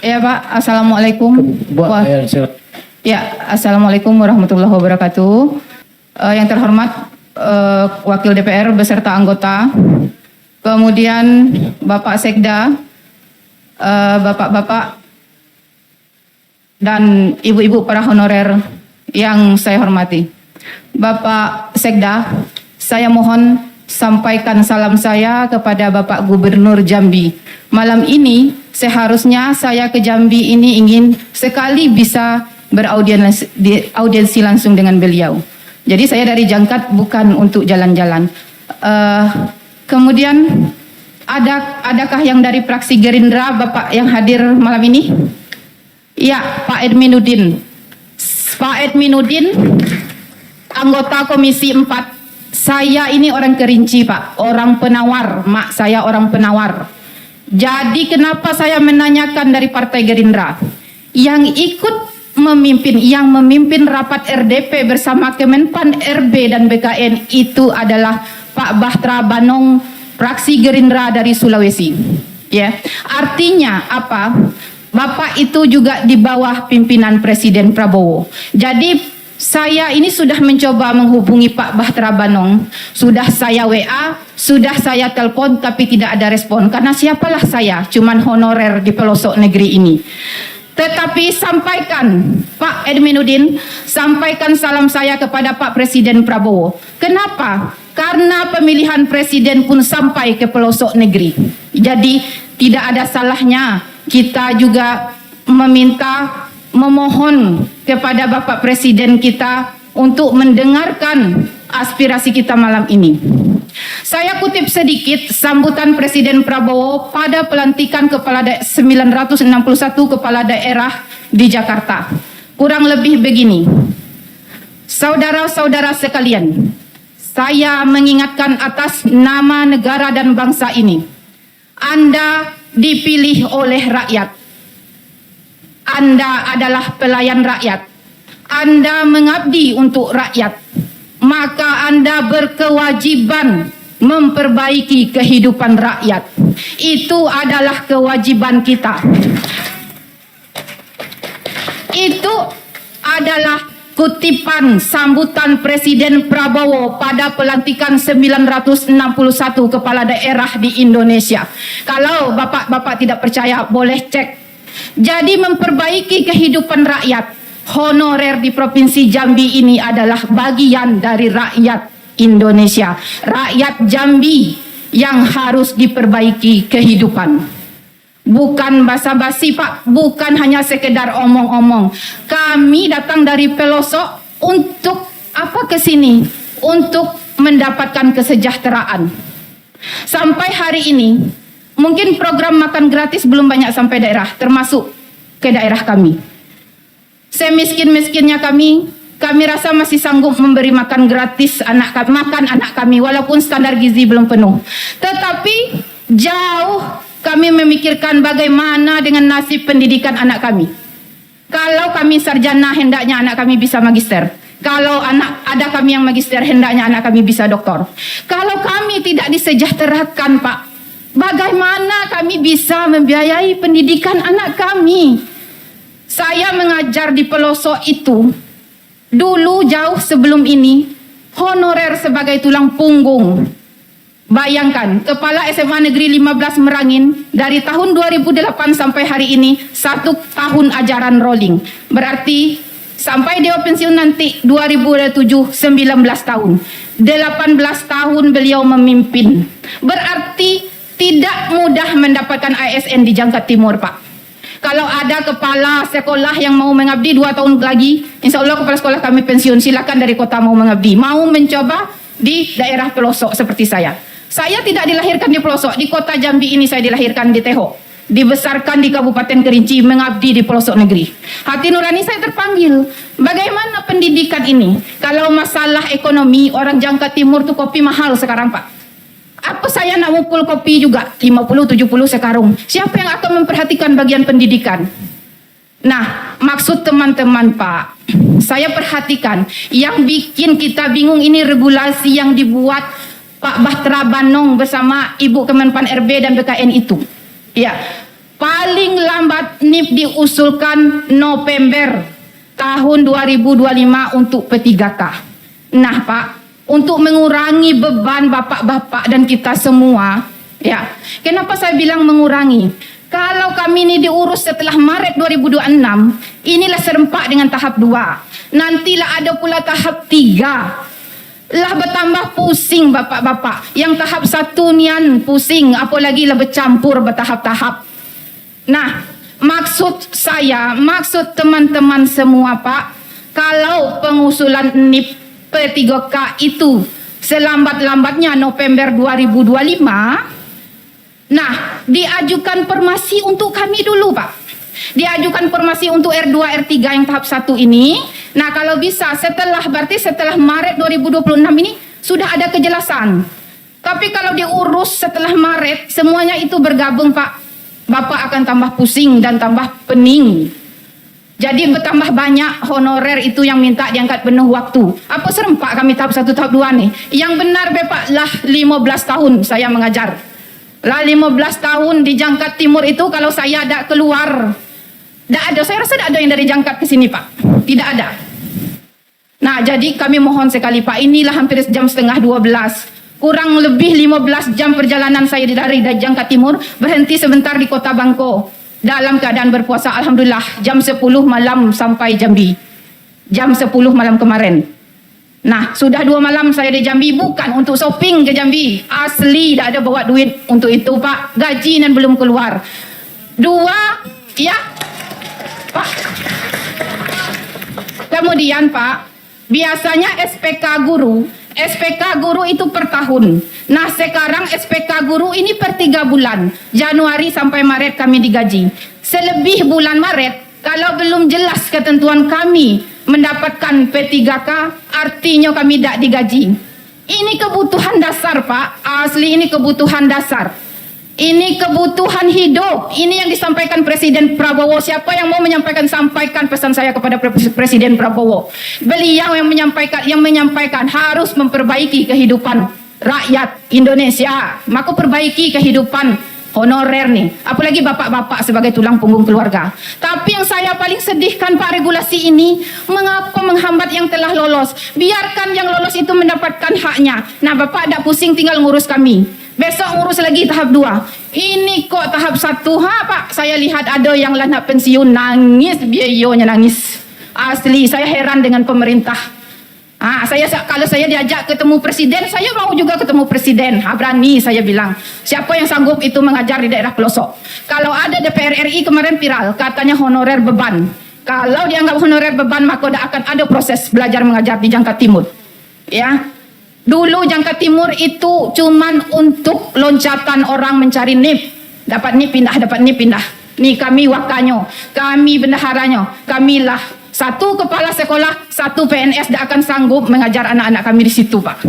Ya Pak, Assalamualaikum. Assalamualaikum warahmatullahi wabarakatuh. Yang terhormat Wakil DPR beserta anggota, kemudian Bapak Sekda, Bapak-bapak dan ibu-ibu para honorer yang saya hormati. Bapak Sekda, saya mohon sampaikan salam saya kepada Bapak Gubernur Jambi. Malam ini seharusnya saya ke Jambi ini ingin sekali bisa beraudiensi langsung dengan beliau. Jadi saya dari Jangkat bukan untuk jalan-jalan. Kemudian adakah yang dari fraksi Gerindra Bapak yang hadir malam ini? Ya, Pak Edminuddin. Pak Edminuddin, anggota Komisi 4. Saya ini orang Kerinci, Pak. Orang penawar. Mak saya orang penawar. Jadi kenapa saya menanyakan dari Partai Gerindra? Yang ikut memimpin rapat RDP bersama Kemenpan RB dan BKN itu adalah Pak Bahtera Banong, fraksi Gerindra dari Sulawesi. Ya, artinya apa? Bapak itu juga di bawah pimpinan Presiden Prabowo. Jadi saya ini sudah mencoba menghubungi Pak Bahtera Banong. Sudah saya WA, sudah saya telepon, tapi tidak ada respon. Karena siapalah saya, cuman honorer di pelosok negeri ini. Tetapi sampaikan, Pak Edminuddin, sampaikan salam saya kepada Pak Presiden Prabowo. Kenapa? Karena pemilihan presiden pun sampai ke pelosok negeri. Jadi tidak ada salahnya kita juga memohon kepada Bapak Presiden kita untuk mendengarkan aspirasi kita malam ini. Saya kutip sedikit sambutan Presiden Prabowo pada pelantikan 961 kepala daerah di Jakarta. Kurang lebih begini. Saudara-saudara sekalian, saya mengingatkan atas nama negara dan bangsa ini. Anda dipilih oleh rakyat. Anda adalah pelayan rakyat. Anda mengabdi untuk rakyat. Maka Anda berkewajiban memperbaiki kehidupan rakyat. Itu adalah kewajiban kita. Itu adalah kutipan sambutan Presiden Prabowo pada pelantikan 961 kepala daerah di Indonesia. Kalau bapak-bapak tidak percaya, boleh cek. Jadi memperbaiki kehidupan rakyat, honorer di Provinsi Jambi ini adalah bagian dari rakyat Indonesia. Rakyat Jambi yang harus diperbaiki kehidupan. Bukan basa-basi Pak, bukan hanya sekedar omong-omong. Kami datang dari pelosok untuk apa ke sini? Untuk mendapatkan kesejahteraan. Sampai hari ini, mungkin program makan gratis belum banyak sampai daerah, termasuk ke daerah kami. Semiskin-miskinnya kami rasa masih sanggup memberi makan gratis makan anak kami, walaupun standar gizi belum penuh. Tetapi jauh kami memikirkan bagaimana dengan nasib pendidikan anak kami. Kalau kami sarjana, hendaknya anak kami bisa magister. Kalau ada kami yang magister, hendaknya anak kami bisa doktor. Kalau kami tidak disejahterakan, Pak, bagaimana kami bisa membiayai pendidikan anak kami? Saya mengajar di pelosok itu. Dulu jauh sebelum ini, honorer sebagai tulang punggung. Bayangkan, kepala SMA Negeri 15 Merangin dari tahun 2008 sampai hari ini 1 tahun ajaran rolling. Berarti sampai dia pensiun nanti 2007 19 tahun. 18 tahun beliau memimpin. Berarti tidak mudah mendapatkan ASN di Jangkat Timur, Pak. Kalau ada kepala sekolah yang mau mengabdi 2 tahun lagi, insya Allah kepala sekolah kami pensiun, silakan dari kota mau mengabdi, mau mencoba di daerah pelosok seperti saya. Saya tidak dilahirkan di pelosok, di kota Jambi ini saya dilahirkan di Teho. Dibesarkan di Kabupaten Kerinci, mengabdi di pelosok negeri. Hati nurani saya terpanggil. Bagaimana pendidikan ini? Kalau masalah ekonomi, orang Jangkat Timur tuh kopi mahal sekarang, Pak. Apa saya nak mukul kopi juga 50-70 sekarung. Siapa yang akan memperhatikan bagian pendidikan? Nah, maksud teman-teman Pak, saya perhatikan yang bikin kita bingung ini regulasi yang dibuat Pak Bahtera Banong bersama Ibu Kemenpan RB dan BKN itu. Ya, paling lambat 6 NIP diusulkan November tahun 2025 untuk P3K. Nah Pak, untuk mengurangi beban bapak-bapak dan kita semua, ya. Kenapa saya bilang mengurangi? Kalau kami ini diurus setelah Maret 2026, inilah serempak dengan tahap 2. Nantilah ada pula tahap 3. Lah bertambah pusing bapak-bapak. Yang tahap 1 nian pusing, apalagi lah bercampur bertahap-tahap. Nah, maksud saya, maksud teman-teman semua Pak, kalau pengusulan NIP P3K itu selambat-lambatnya November 2025, nah, diajukan permasi untuk kami dulu Pak. Diajukan permasi untuk R2, R3 yang tahap 1 ini. Nah, kalau bisa berarti setelah Maret 2026 ini sudah ada kejelasan. Tapi kalau diurus setelah Maret, semuanya itu bergabung Pak, Bapak akan tambah pusing dan tambah pening. Jadi bertambah banyak honorer itu yang minta diangkat penuh waktu. Apa serempak kami tahap 1, tahap 2 nih? Yang benar Bapak lah 15 tahun saya mengajar. Lah 15 tahun di Jangkat Timur itu kalau saya ada keluar, tidak ada, saya rasa tidak ada yang dari Jangkat ke sini Pak, tidak ada. Nah jadi kami mohon sekali Pak, inilah hampir jam setengah 12, kurang lebih 15 jam perjalanan saya dari Jangkat Timur, berhenti sebentar di Kota Bangko, dalam keadaan berpuasa. Alhamdulillah jam 10 malam sampai Jambi, jam 10 malam kemarin. Nah, sudah 2 malam saya di Jambi, bukan untuk shopping ke Jambi. Asli, tak ada bawa duit untuk itu, Pak. Gaji dan belum keluar. 2, ya, Pak. Kemudian, Pak, biasanya SPK guru itu per tahun. Nah, sekarang SPK guru ini per 3 bulan. Januari sampai Maret kami digaji. Selebih bulan Maret, kalau belum jelas ketentuan kami mendapatkan P3K, artinya kami tidak digaji. Ini kebutuhan dasar Pak, asli ini kebutuhan dasar. Ini kebutuhan hidup. Ini yang disampaikan Presiden Prabowo. Siapa yang mau sampaikan pesan saya kepada Presiden Prabowo. Beliau yang menyampaikan harus memperbaiki kehidupan rakyat Indonesia. Maka perbaiki kehidupan honorer nih, apalagi bapak-bapak sebagai tulang punggung keluarga. Tapi yang saya paling sedihkan Pak, regulasi ini mengapa menghambat yang telah lolos. Biarkan yang lolos itu mendapatkan haknya. Nah Bapak tidak pusing tinggal ngurus kami, besok ngurus lagi tahap 2. Ini kok tahap 1 Pak, saya lihat ada yang lah nak pensiun nangis, biayanya nangis. Asli saya heran dengan pemerintah. Kalau saya diajak ketemu presiden, saya mau juga ketemu presiden. Berani saya bilang. Siapa yang sanggup itu mengajar di daerah pelosok. Kalau ada DPR RI kemarin viral, katanya honorer beban. Kalau dianggap honorer beban, maka tidak akan ada proses belajar mengajar di Jangkat Timur. Ya, dulu Jangkat Timur itu cuman untuk loncatan orang mencari NIP. Dapat NIP pindah, dapat NIP pindah. Nih kami wakanyo, kami bendaharanya, kamilah 1 kepala sekolah, 1 PNS tidak akan sanggup mengajar anak-anak kami di situ Pak.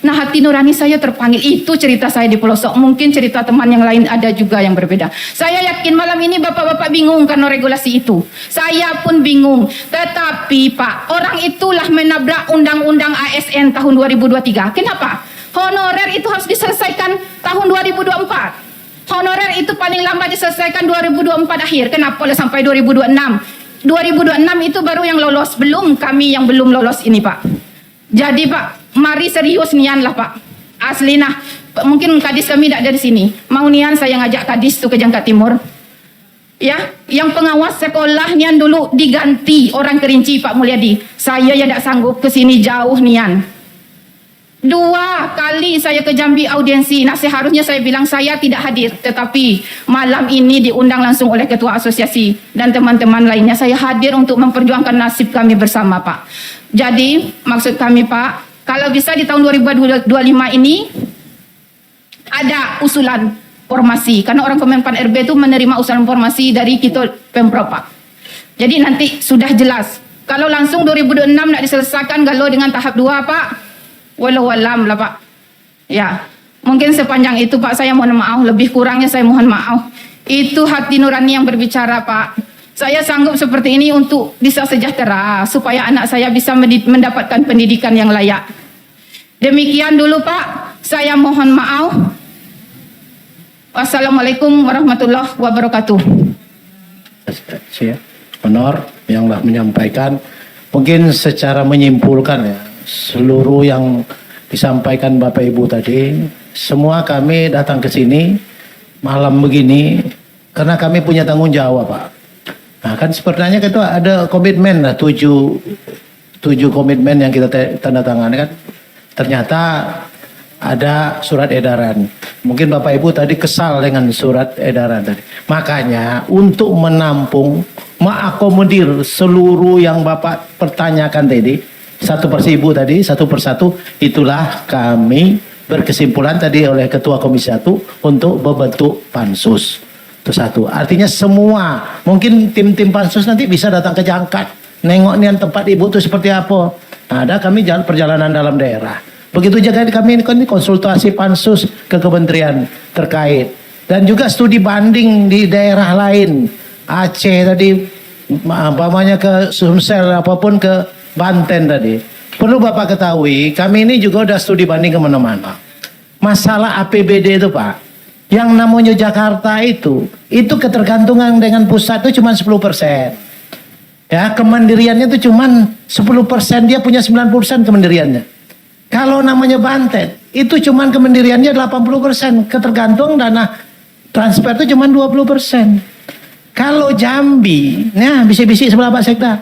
Nah hati nurani saya terpanggil. Itu cerita saya di pelosok. Mungkin cerita teman yang lain ada juga yang berbeda. Saya yakin malam ini bapak-bapak bingung karena regulasi itu. Saya pun bingung. Tetapi Pak, orang itulah menabrak undang-undang ASN tahun 2023. Kenapa? Honorer itu harus diselesaikan tahun 2024. Honorer itu paling lambat diselesaikan 2024 akhir. Kenapa sampai 2026? 2026 itu baru yang lolos, belum kami yang belum lolos ini Pak. Jadi Pak, mari serius nian lah Pak. Asli nah, mungkin kadis kami tidak ada di sini. Mau nian saya ngajak kadis tuh ke Jangkat Timur. Ya, yang pengawas sekolah nian dulu diganti orang Kerinci Pak Mulyadi. Saya ya tidak sanggup ke sini jauh nian. 2 kali saya ke Jambi audiensi. Nah seharusnya saya bilang saya tidak hadir, tetapi malam ini diundang langsung oleh ketua asosiasi dan teman-teman lainnya. Saya hadir untuk memperjuangkan nasib kami bersama Pak. Jadi maksud kami Pak, kalau bisa di tahun 2025 ini ada usulan formasi, karena orang Kemenpan RB itu menerima usulan formasi dari kita Pemprov Pak. Jadi nanti sudah jelas. Kalau langsung 2026 nak diselesaikan galau dengan tahap 2 Pak, walau alam lah Pak. Ya, mungkin sepanjang itu Pak saya mohon maaf, lebih kurangnya saya mohon maaf. Itu hati nurani yang berbicara Pak. Saya sanggup seperti ini untuk bisa sejahtera, supaya anak saya bisa mendapatkan pendidikan yang layak. Demikian dulu Pak, saya mohon maaf. Wassalamualaikum warahmatullahi wabarakatuh. Honor yang telah menyampaikan. Mungkin secara menyimpulkan ya, seluruh yang disampaikan Bapak Ibu tadi, semua kami datang ke sini malam begini karena kami punya tanggung jawab, Pak. Nah, kan sepertinya itu ada komitmen lah, tujuh komitmen yang kita tanda tangan kan. Ternyata ada surat edaran. Mungkin Bapak Ibu tadi kesal dengan surat edaran tadi. Makanya untuk menampung, mengakomodir seluruh yang Bapak pertanyakan tadi, satu persatu tadi, satu persatu, itulah kami berkesimpulan tadi oleh Ketua Komisi 1 untuk membentuk pansus. Itu satu. Artinya semua, mungkin tim-tim pansus nanti bisa datang ke Jangkat, nengok nih tempat ibu itu seperti apa. Nah, ada kami jalan perjalanan dalam daerah. Begitu juga kami ini konsultasi pansus ke kementerian terkait. Dan juga studi banding di daerah lain. Aceh tadi, umpamanya ke Sumsel, apapun ke Banten tadi. Perlu Bapak ketahui, kami ini juga udah studi banding kemana-mana. Masalah APBD itu Pak, yang namanya Jakarta itu ketergantungan dengan pusat itu cuma 10%. Ya, kemandiriannya itu cuma 10%, dia punya 90% kemandiriannya. Kalau namanya Banten, itu cuma kemandiriannya 80%, ketergantung dana transfer itu cuma 20%. Kalau Jambi, nah bisik-bisik sebelah Pak Sekda,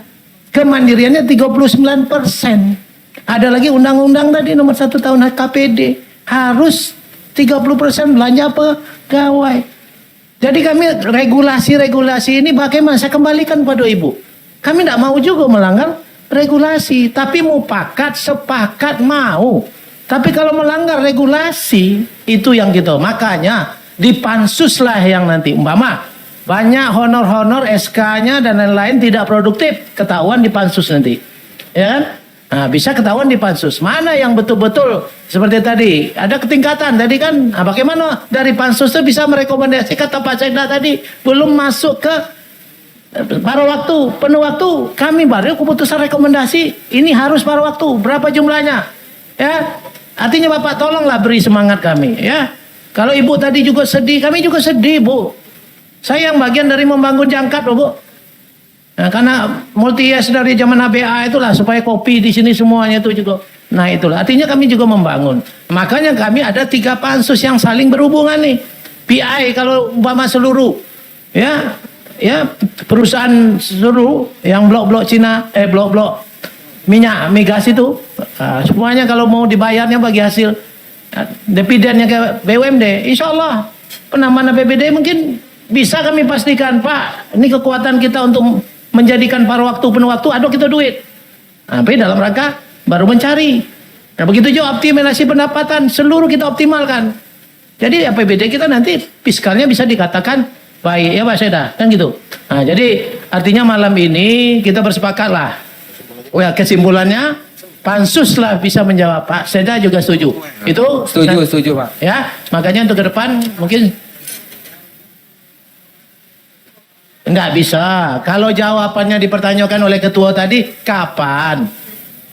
kemandiriannya 39%. Ada lagi undang-undang tadi nomor 1 tahun KPD, harus 30% belanja pegawai. Jadi kami regulasi ini bagaimana? Saya kembalikan pada Ibu. Kami tidak mau juga melanggar regulasi, tapi mau sepakat mau. Tapi kalau melanggar regulasi, itu yang gitu. Makanya di pansus lah yang nanti umpama banyak honor-honor SK-nya dan lain-lain tidak produktif, ketahuan di pansus nanti. Ya kan? Nah, bisa ketahuan di pansus. Mana yang betul-betul seperti tadi, ada ketingkatan tadi kan. Nah, bagaimana dari pansus itu bisa merekomendasi, kata Pak Sekda tadi, belum masuk ke paruh waktu, penuh waktu, kami baru keputusan rekomendasi, ini harus paruh waktu, berapa jumlahnya, ya. Artinya Bapak tolonglah beri semangat kami, ya. Kalau Ibu tadi juga sedih, kami juga sedih, Bu. Saya yang bagian dari membangun Jangkat, Bu. Nah, karena multi-yes dari zaman ABA itulah, supaya kopi di sini semuanya itu juga. Nah, itulah, artinya kami juga membangun. Makanya kami ada 3 pansus yang saling berhubungan nih. PI kalau umpama seluruh, ya perusahaan seluruh yang blok-blok Cina, blok-blok minyak migas itu, semuanya kalau mau dibayarnya bagi hasil dividennya ke BUMD, insya Allah penambahan APBD mungkin bisa kami pastikan, Pak. Ini kekuatan kita untuk menjadikan paruh waktu penuh waktu, aduh kita duit. Tapi dalam rangka baru mencari. Nah, begitu juga optimalisasi pendapatan seluruh kita optimalkan. Jadi APBD kita nanti fiskalnya bisa dikatakan baik, ya Pak Sekda, kan gitu. Nah, jadi artinya malam ini kita bersepakat lah. Ya, kesimpulannya pansus lah bisa menjawab. Pak Sekda juga setuju. Itu setuju Pak. Ya, makanya untuk ke depan mungkin enggak bisa. Kalau jawabannya dipertanyakan oleh ketua tadi, kapan?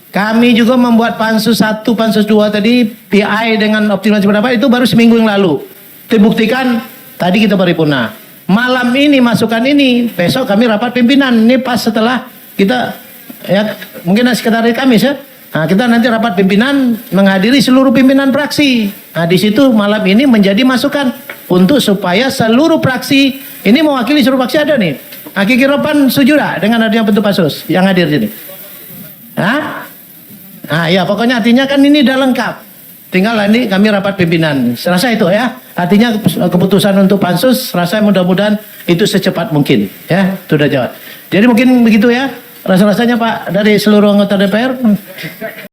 Kami juga membuat pansus 1, pansus 2 tadi, PI dengan optimalisasi pendapat itu baru seminggu yang lalu. Dibuktikan tadi kita paripurna. Malam ini masukan ini, besok kami rapat pimpinan. Ini pas setelah kita, ya mungkin sekretaris Kamis ya. Nah, kita nanti rapat pimpinan menghadiri seluruh pimpinan fraksi. Nah, di situ malam ini menjadi masukan untuk supaya seluruh fraksi ini mewakili seluruh fraksi ada nih. Nah, Kiki Ropan setuju dengan adanya bentuk pansus yang hadir sini? Hah? Nah, ya pokoknya artinya kan ini udah lengkap. Tinggal nanti kami rapat pimpinan. Serasa itu ya. Artinya keputusan untuk pansus, rasa mudah-mudahan itu secepat mungkin. Ya, sudah jawab. Jadi mungkin begitu ya. Rasa-rasanya Pak dari seluruh anggota DPR.